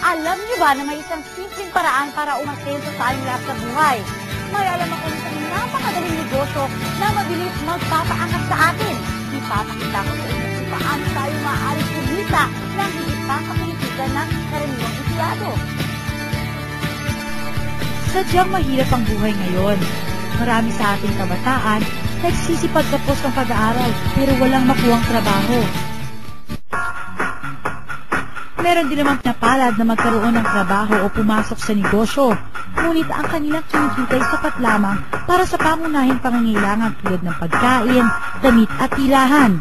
Alam niyo ba na may isang simpleng paraan para umasenso sa aming lahat sa buhay? May alam ako ng isang napakadaling negosyo na mabilis magpapaangat sa atin. Ipapakita ko sa inyo kung paano tayo maaaring kumita ng hindi papakinitigan ng karaniwang empleyado. Sadyang mahirap ang buhay ngayon. Marami sa ating kabataan nagsisipag tapos ng pag-aaral pero walang makuhang trabaho. Meron din namang napalad na magkaroon ng trabaho o pumasok sa negosyo, ngunit ang kanilang kinikita ay sapat lamang para sa pangunahing pangangailangan tulad ng pagkain, damit at tirahan.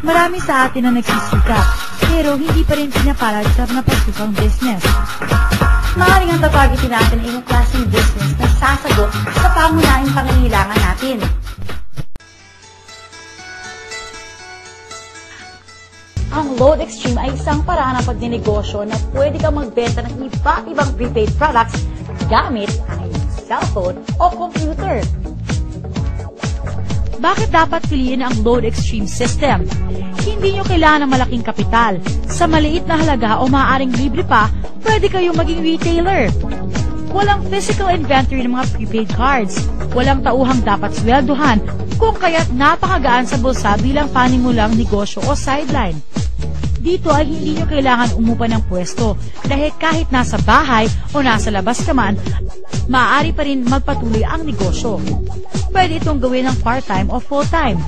Marami sa atin na nagsisikap, pero hindi pa rin pinapalad sa napasukang business. Maaaring ang tapagitin natin ay yung klaseng business na sasagot sa pangunahing pangangailangan natin. Ang Load Extreme ay isang paraan ng pagninegosyo na pwede kang magbenta ng iba't ibang prepaid products gamit ang iyong cellphone o computer. Bakit dapat piliin ang Load Extreme system? Hindi nyo kailangan ng malaking kapital. Sa maliit na halaga o maaaring libre pa, pwede kayong maging retailer. Walang physical inventory ng mga prepaid cards. Walang tauhang dapat swelduhan, kung kaya't napakagaan sa bulsa bilang panimulang negosyo o sideline. Dito ay hindi nyo kailangan umupa ng pwesto dahil kahit nasa bahay o nasa labas ka man, maaari pa rin magpatuloy ang negosyo. Pwede itong gawin ng part-time o full-time.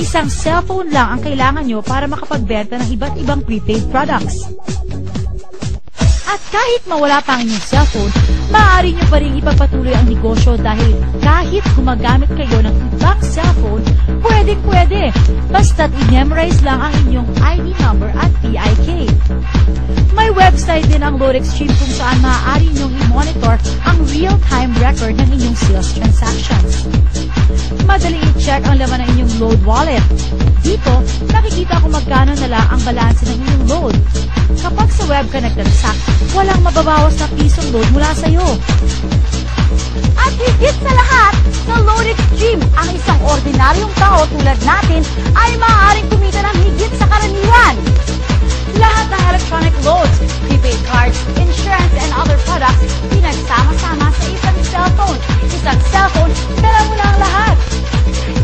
Isang cellphone lang ang kailangan nyo para makapagbenta ng iba't ibang prepaid products. At kahit mawala pa ang inyong cellphone, maaari nyo pa rin ipagpatuloy ang negosyo dahil kahit gumagamit kayo ng ibang cellphone, pwede. Basta't i-memorize lang ang inyong ID number at PIK. May website din ang Load Extreme kung saan maaari nyong i-monitor ang real-time record ng inyong sales transactions. Madali i-check ang laman ng inyong load wallet. Dito, nakikita kung magkano na lang ang balanse ng inyong load. Kapag sa web ka nagtransact, walang mababawas na pisong load mula sa'yo. At higit sa lahat, sa Load Extreme, ang isang ordinaryong tao tulad natin ay maaaring kumita ng higit sa karaniwan. Lahat ng electronic loads, prepaid cards, insurance, and other products, pinagsama-sama sa isang cellphone. Isang cellphone, dala mo na ang lahat.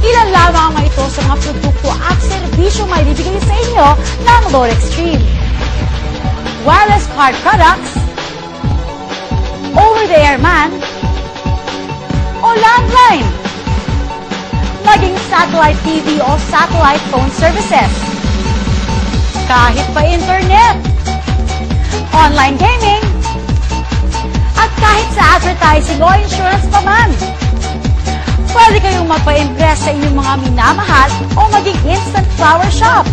Ilan lamang ang mga ito sa mga produkto at serbisyong may bibigay sa inyo ng Load Extreme. Wireless card products, over-the-air man, o landline, maging satellite TV o satellite phone services, kahit pa internet, online gaming, at kahit sa advertising o insurance pa man. Pwede kayong magpa-impress sa inyong mga minamahal o maging instant flower shop.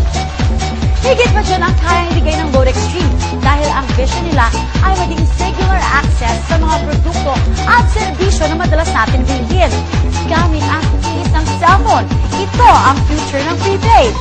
Higit pa dyan ang kayang ibigay ng Load Extreme dahil ang vision nila ay maging singular access sa mga produkto at serbisyo na madalas natin bilhin gamit ang isang cellphone. Ito ang future ng prepaid.